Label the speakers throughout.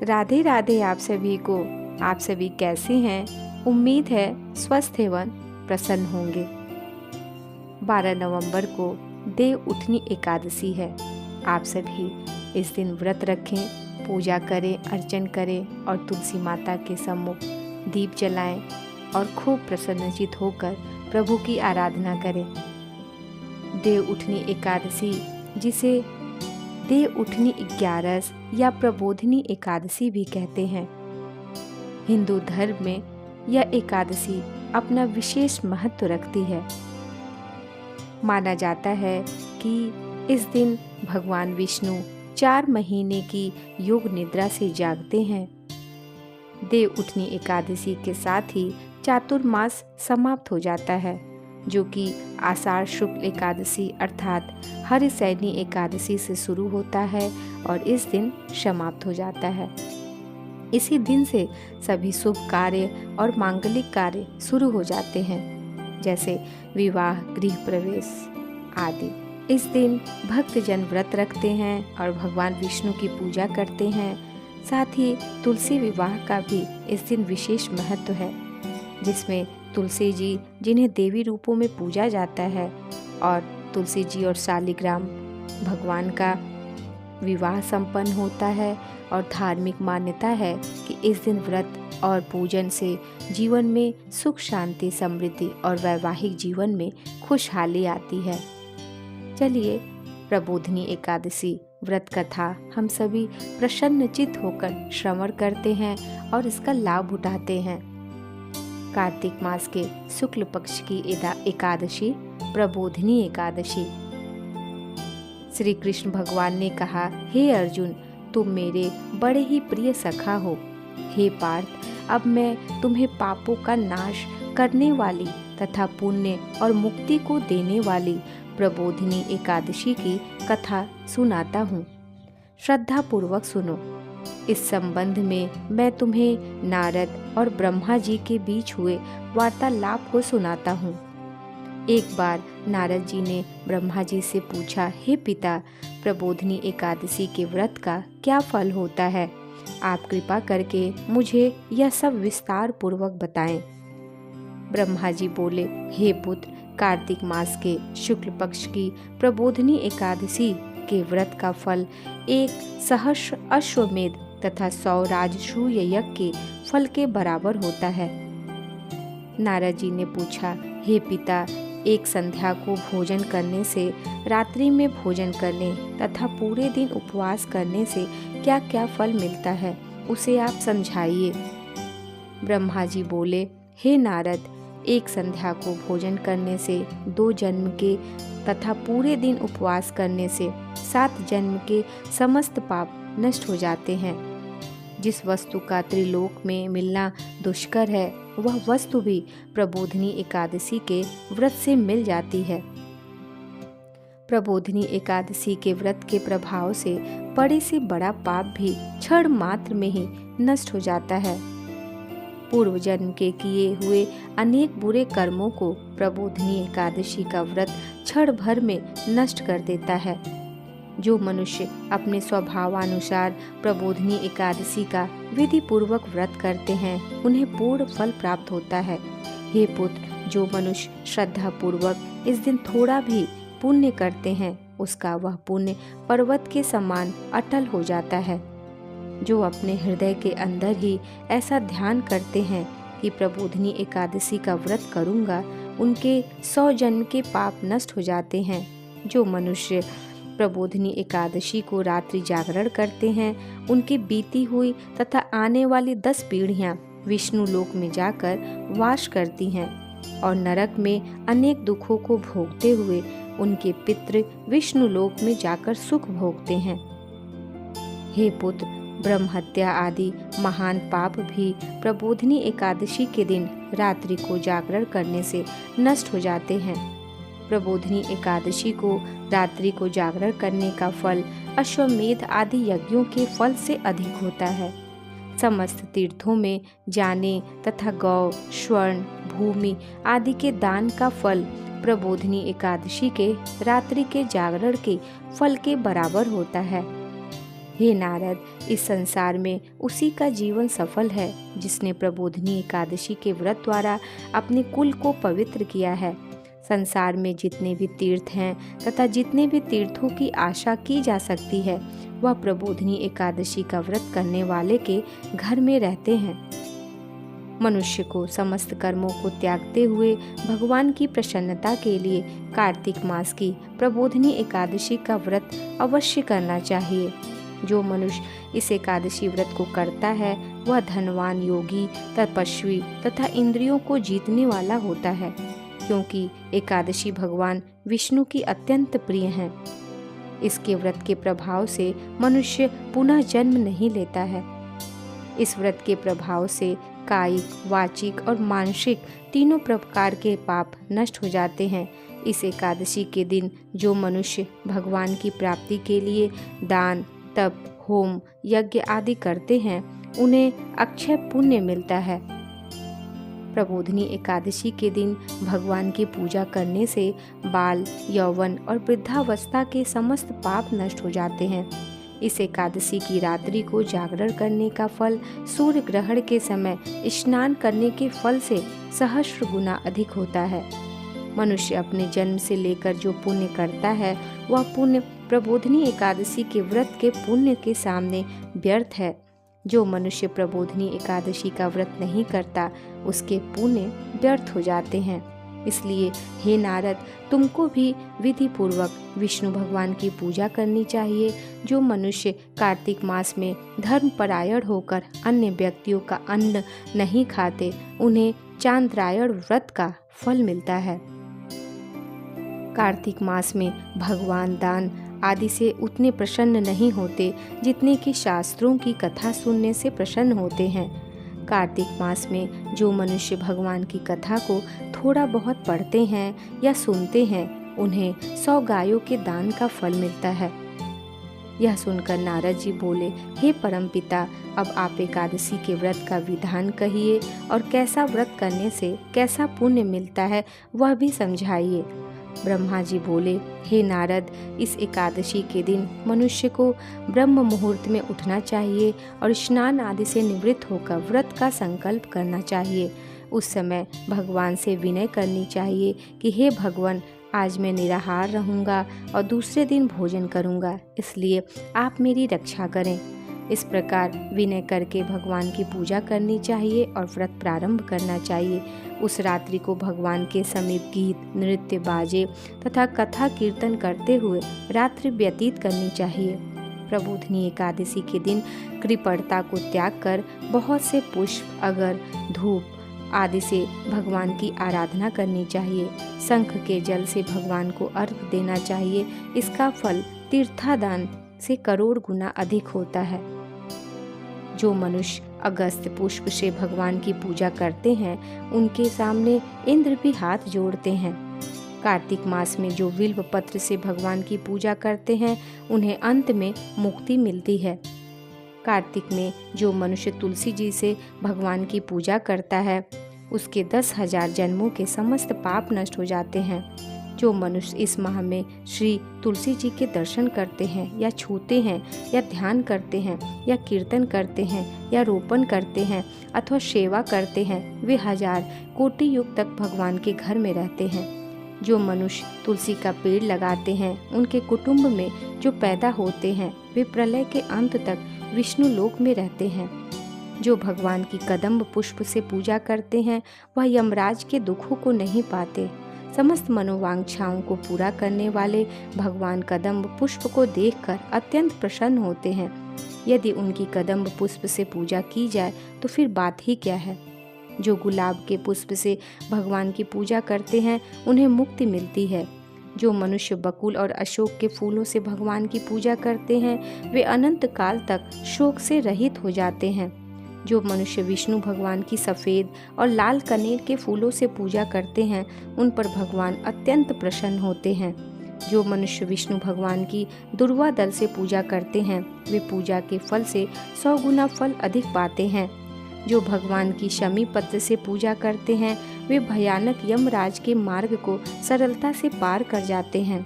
Speaker 1: राधे राधे आप सभी को। आप सभी कैसे हैं? उम्मीद है स्वस्थ एवं प्रसन्न होंगे। 12 नवंबर को देव उठनी एकादशी है। आप सभी इस दिन व्रत रखें, पूजा करें, अर्चन करें और तुलसी माता के सम्मुख दीप जलाएं और खूब प्रसन्नचित होकर प्रभु की आराधना करें। देव उठनी एकादशी, जिसे देव उठनी 11 या प्रबोधिनी एकादशी भी कहते हैं, हिंदू धर्म में यह एकादशी अपना विशेष महत्व रखती है। माना जाता है कि इस दिन भगवान विष्णु 4 महीने की योग निद्रा से जागते हैं। देव उठनी एकादशी के साथ ही चातुर्मास समाप्त हो जाता है, जो कि आषाढ़ शुक्ल एकादशी अर्थात हरिशयनी एकादशी से शुरू होता है और इस दिन समाप्त हो जाता है। इसी दिन से सभी शुभ कार्य और मांगलिक कार्य शुरू हो जाते हैं, जैसे विवाह, गृह प्रवेश आदि। इस दिन भक्तजन व्रत रखते हैं और भगवान विष्णु की पूजा करते हैं। साथ ही तुलसी विवाह का भी इस दिन विशेष महत्व है, जिसमें तुलसी जी, जिन्हें देवी रूपों में पूजा जाता है, और तुलसी जी और शालिग्राम भगवान का विवाह संपन्न होता है। और धार्मिक मान्यता है कि इस दिन व्रत और पूजन से जीवन में सुख, शांति, समृद्धि और वैवाहिक जीवन में खुशहाली आती है। चलिए प्रबोधिनी एकादशी व्रत कथा हम सभी प्रसन्नचित होकर श्रवण करते हैं और इसका लाभ उठाते हैं। कार्तिक मास के शुक्ल पक्ष की एकादशी प्रबोधिनी एकादशी। श्री कृष्ण भगवान ने कहा, हे अर्जुन, तुम मेरे बड़े ही प्रिय सखा हो। हे पार्थ, अब मैं तुम्हें पापों का नाश करने वाली तथा पुण्य और मुक्ति को देने वाली प्रबोधिनी एकादशी की कथा सुनाता हूँ। श्रद्धा पूर्वक सुनो। इस संबंध में मैं तुम्हें नारद और ब्रह्मा जी के बीच हुए वार्तालाप को सुनाता हूँ। एक बार नारद जी ने ब्रह्मा जी से पूछा, हे पिता, प्रबोधिनी एकादशी के व्रत का क्या फल होता है? आप कृपा करके मुझे यह सब विस्तार पूर्वक बताएं। ब्रह्मा जी बोले, हे पुत्र, कार्तिक मास के शुक्ल पक्ष की प्रबोधिनी एकादशी के व्रत का फल 1 सहस्र अश्वमेध तथा 100 राजसूय यज्ञ के फल के बराबर होता है। नारद जी ने पूछा, हे पिता, एक संध्या को भोजन करने से, रात्रि में भोजन करने तथा पूरे दिन उपवास करने से क्या क्या फल मिलता है, उसे आप समझाइए। ब्रह्मा जी बोले, हे नारद, एक संध्या को भोजन करने से 2 जन्म के तथा पूरे दिन उपवास करने से 7 जन्म के समस्त पाप नष्ट हो जाते हैं। जिस वस्तु का त्रिलोक में मिलना दुष्कर है, वह वस्तु भी प्रबोधिनी एकादशी के व्रत से मिल जाती है। प्रबोधिनी एकादशी के व्रत के प्रभाव से बड़े से बड़ा पाप भी क्षण मात्र में ही नष्ट हो जाता है। पूर्व जन्म के किए हुए अनेक बुरे कर्मों को प्रबोधिनी एकादशी का व्रत क्षण भर में नष्ट कर देता है। जो मनुष्य अपने स्वभावानुसार प्रबोधिनी एकादशी का विधि पूर्वक व्रत करते हैं, उन्हें पूर्ण फल प्राप्त होता है। हे पुत्र, जो मनुष्य श्रद्धा पूर्वक इस दिन थोड़ा भी पुण्य करते हैं, उसका वह पुण्य पर्वत के समान अटल हो जाता है। जो अपने हृदय के अंदर ही ऐसा ध्यान करते हैं कि प्रबोधिनी एकादशी का व्रत करूँगा, उनके 100 जन्म के पाप नष्ट हो जाते हैं। जो मनुष्य प्रबोधिनी एकादशी को रात्रि जागरण करते हैं, उनकी बीती हुई तथा आने वाली 10 पीढ़ियां विष्णु लोक में जाकर वास करती हैं और नरक में अनेक दुखों को भोगते हुए उनके पितृ विष्णु लोक में जाकर सुख भोगते हैं। हे पुत्र, ब्रह्म हत्या आदि महान पाप भी प्रबोधिनी एकादशी के दिन रात्रि को जागरण करने से नष्ट हो जाते हैं। प्रबोधिनी एकादशी को रात्रि को जागरण करने का फल अश्वमेध आदि यज्ञों के फल से अधिक होता है। समस्त तीर्थों में जाने तथा गौ, स्वर्ण, भूमि आदि के दान का फल प्रबोधिनी एकादशी के रात्रि के जागरण के फल के बराबर होता है। हे नारद, इस संसार में उसी का जीवन सफल है जिसने प्रबोधिनी एकादशी के व्रत द्वारा अपने कुल को पवित्र किया है। संसार में जितने भी तीर्थ हैं तथा जितने भी तीर्थों की आशा की जा सकती है, वह प्रबोधिनी एकादशी का व्रत करने वाले के घर में रहते हैं। मनुष्य को समस्त कर्मों को त्यागते हुए भगवान की प्रसन्नता के लिए कार्तिक मास की प्रबोधिनी एकादशी का व्रत अवश्य करना चाहिए। जो मनुष्य इस एकादशी व्रत को करता है वह धनवान, योगी, तपस्वी तथा इंद्रियों को जीतने वाला होता है, क्योंकि एकादशी भगवान विष्णु की अत्यंत प्रिय हैं। इसके व्रत के प्रभाव से मनुष्य पुनः जन्म नहीं लेता है। इस व्रत के प्रभाव से कायिक, वाचिक और मानसिक तीनों प्रकार के पाप नष्ट हो जाते हैं। इस एकादशी के दिन जो मनुष्य भगवान की प्राप्ति के लिए दान, तप, होम, यज्ञ आदि करते हैं, उन्हें अक्षय पुण्य मिलता है। प्रबोधिनी एकादशी के दिन भगवान की पूजा करने से बाल, यौवन और वृद्धावस्था के समस्त पाप नष्ट हो जाते हैं। इस एकादशी की रात्रि को जागरण करने का फल सूर्य ग्रहण के समय स्नान करने के फल से सहस्र गुना अधिक होता है। मनुष्य अपने जन्म से लेकर जो पुण्य करता है, वह पुण्य प्रबोधिनी एकादशी के व्रत के पुण्य के सामने व्यर्थ है। जो मनुष्य प्रबोधिनी एकादशी का व्रत नहीं करता, उसके पुण्य व्यर्थ हो जाते हैं। इसलिए हे नारद, तुमको भी विधि पूर्वक विष्णु भगवान की पूजा करनी चाहिए। जो मनुष्य कार्तिक मास में धर्मपरायण होकर अन्य व्यक्तियों का अन्न नहीं खाते, उन्हें चांद्रायण व्रत का फल मिलता है। कार्तिक मास में भगवान दान आदि से उतने प्रसन्न नहीं होते जितने कि शास्त्रों की कथा सुनने से प्रसन्न होते हैं। कार्तिक मास में जो मनुष्य भगवान की कथा को थोड़ा बहुत पढ़ते हैं या सुनते हैं, उन्हें 100 गायों के दान का फल मिलता है। यह सुनकर नारद जी बोले, हे परमपिता, अब आप एकादशी के व्रत का विधान कहिए और कैसा व्रत करने से कैसा पुण्य मिलता है वह भी समझाइए। ब्रह्मा जी बोले, हे नारद, इस एकादशी के दिन मनुष्य को ब्रह्म मुहूर्त में उठना चाहिए और स्नान आदि से निवृत्त होकर व्रत का संकल्प करना चाहिए। उस समय भगवान से विनय करनी चाहिए कि हे भगवान, आज मैं निराहार रहूँगा और दूसरे दिन भोजन करूँगा, इसलिए आप मेरी रक्षा करें। इस प्रकार विनय करके भगवान की पूजा करनी चाहिए और व्रत प्रारंभ करना चाहिए। उस रात्रि को भगवान के समीप गीत, नृत्य, बाजे तथा कथा कीर्तन करते हुए रात्रि व्यतीत करनी चाहिए। प्रबोधिनी एकादशी के दिन कृपणता को त्याग कर बहुत से पुष्प, अगर, धूप आदि से भगवान की आराधना करनी चाहिए। शंख के जल से भगवान को अर्घ देना चाहिए। इसका फल तीर्थादान से करोड़ गुना अधिक होता है। जो मनुष्य अगस्त्य पुष्प से भगवान की पूजा करते हैं, उनके सामने इंद्र भी हाथ जोड़ते हैं। कार्तिक मास में जो बिल्व पत्र से भगवान की पूजा करते हैं, उन्हें अंत में मुक्ति मिलती है। कार्तिक में जो मनुष्य तुलसी जी से भगवान की पूजा करता है, उसके 10,000 जन्मों के समस्त पाप नष्ट हो जाते हैं। जो मनुष्य इस माह में श्री तुलसी जी के दर्शन करते हैं या छूते हैं या ध्यान करते हैं या कीर्तन करते हैं या रोपण करते हैं अथवा सेवा करते हैं, वे 1000 कोटि युग तक भगवान के घर में रहते हैं। जो मनुष्य तुलसी का पेड़ लगाते हैं, उनके कुटुंब में जो पैदा होते हैं, वे प्रलय के अंत तक विष्णु लोक में रहते हैं। जो भगवान की कदम्ब पुष्प से पूजा करते हैं, वह यमराज के दुखों को नहीं पाते। समस्त मनोवांछाओं को पूरा करने वाले भगवान कदम्ब पुष्प को देखकर अत्यंत प्रसन्न होते हैं। यदि उनकी कदम्ब पुष्प से पूजा की जाए तो फिर बात ही क्या है। जो गुलाब के पुष्प से भगवान की पूजा करते हैं, उन्हें मुक्ति मिलती है। जो मनुष्य बकुल और अशोक के फूलों से भगवान की पूजा करते हैं, वे अनंत काल तक शोक से रहित हो जाते हैं। जो मनुष्य विष्णु भगवान की सफ़ेद और लाल कनेर के फूलों से पूजा करते हैं, उन पर भगवान अत्यंत प्रसन्न होते हैं। जो मनुष्य विष्णु भगवान की दुर्वा दल से पूजा करते हैं, वे पूजा के फल से 100 गुना फल अधिक पाते हैं। जो भगवान की शमी पत्र से पूजा करते हैं, वे भयानक यमराज के मार्ग को सरलता से पार कर जाते हैं।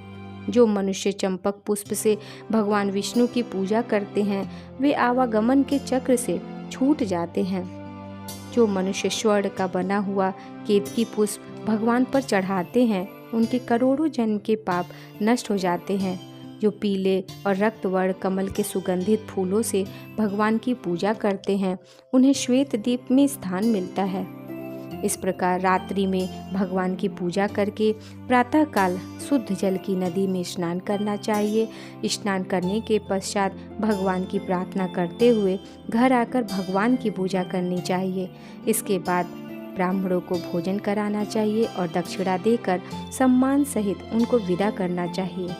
Speaker 1: जो मनुष्य चंपक पुष्प से भगवान विष्णु की पूजा करते हैं वे आवागमन के चक्र से छूट जाते हैं। जो मनुष्य स्वर्ण का बना हुआ केतकी पुष्प भगवान पर चढ़ाते हैं उनके करोड़ों जन्म के पाप नष्ट हो जाते हैं। जो पीले और रक्त वर्ण कमल के सुगंधित फूलों से भगवान की पूजा करते हैं उन्हें श्वेत दीप में स्थान मिलता है। इस प्रकार रात्रि में भगवान की पूजा करके प्रातःकाल शुद्ध जल की नदी में स्नान करना चाहिए। स्नान करने के पश्चात भगवान की प्रार्थना करते हुए घर आकर भगवान की पूजा करनी चाहिए। इसके बाद ब्राह्मणों को भोजन कराना चाहिए और दक्षिणा देकर सम्मान सहित उनको विदा करना चाहिए।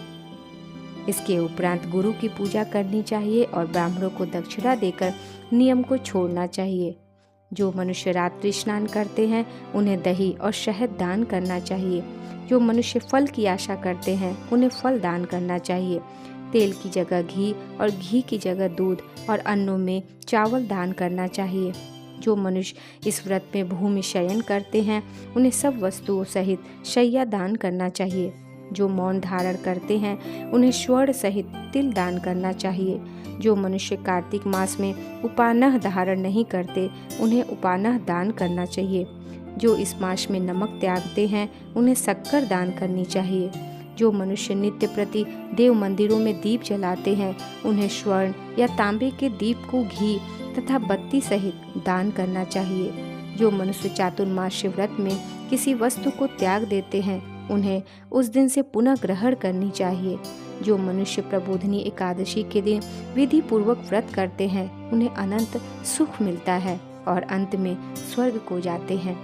Speaker 1: इसके उपरांत गुरु की पूजा करनी चाहिए और ब्राह्मणों को दक्षिणा देकर नियम को छोड़ना चाहिए। जो मनुष्य रात्रि स्नान करते हैं उन्हें दही और शहद दान करना चाहिए। जो मनुष्य फल की आशा करते हैं उन्हें फल दान करना चाहिए। तेल की जगह घी और घी की जगह दूध और अन्नों में चावल दान करना चाहिए। जो मनुष्य इस व्रत में भूमि शयन करते हैं उन्हें सब वस्तुओं सहित शैया दान करना चाहिए। जो मौन धारण करते हैं उन्हें स्वर्ण सहित तिल दान करना चाहिए। जो मनुष्य कार्तिक मास में उपान्ह धारण नहीं करते उन्हें उपान्ह दान करना चाहिए। जो इस मास में नमक त्यागते हैं उन्हें शक्कर दान करनी चाहिए। जो मनुष्य नित्य प्रति देव मंदिरों में दीप जलाते हैं उन्हें स्वर्ण या तांबे के दीप को घी तथा बत्ती सहित दान करना चाहिए। जो मनुष्य चातुर्मास्य व्रत में किसी वस्तु को त्याग देते हैं उन्हें उस दिन से पुनः ग्रहण करनी चाहिए। जो मनुष्य प्रबोधिनी एकादशी के दिन विधि पूर्वक व्रत करते हैं उन्हें अनंत सुख मिलता है और अंत में स्वर्ग को जाते हैं।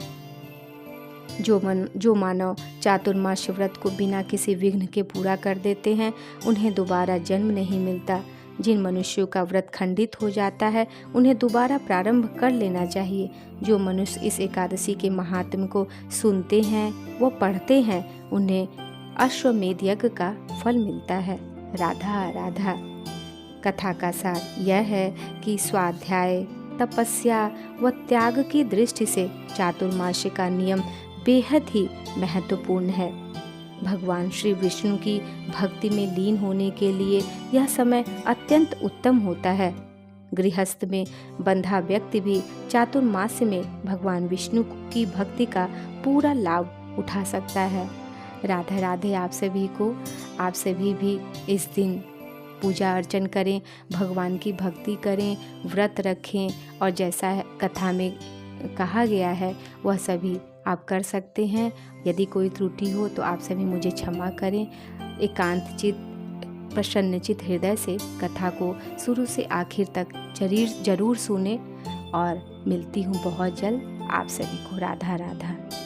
Speaker 1: जो मानव चातुर्मास्य व्रत को बिना किसी विघ्न के पूरा कर देते हैं उन्हें दोबारा जन्म नहीं मिलता। जिन मनुष्यों का व्रत खंडित हो जाता है उन्हें दोबारा प्रारंभ कर लेना चाहिए। जो मनुष्य इस एकादशी के महात्म्य को सुनते हैं वो पढ़ते हैं उन्हें अश्वमेध यज्ञ का फल मिलता है। राधा राधा। कथा का सार यह है कि स्वाध्याय, तपस्या व त्याग की दृष्टि से चातुर्मास्य का नियम बेहद ही महत्वपूर्ण है। भगवान श्री विष्णु की भक्ति में लीन होने के लिए यह समय अत्यंत उत्तम होता है। गृहस्थ में बंधा व्यक्ति भी चातुर्मास्य में भगवान विष्णु की भक्ति का पूरा लाभ उठा सकता है। राधे राधे। आप सभी भी इस दिन पूजा अर्चन करें, भगवान की भक्ति करें, व्रत रखें और जैसा कथा में कहा गया है वह सभी आप कर सकते हैं। यदि कोई त्रुटि हो तो आप सभी मुझे क्षमा करें। एकांतचित प्रसन्नचित हृदय से कथा को शुरू से आखिर तक जरूर सुने और मिलती हूँ बहुत जल्द आप सभी को। राधा राधा।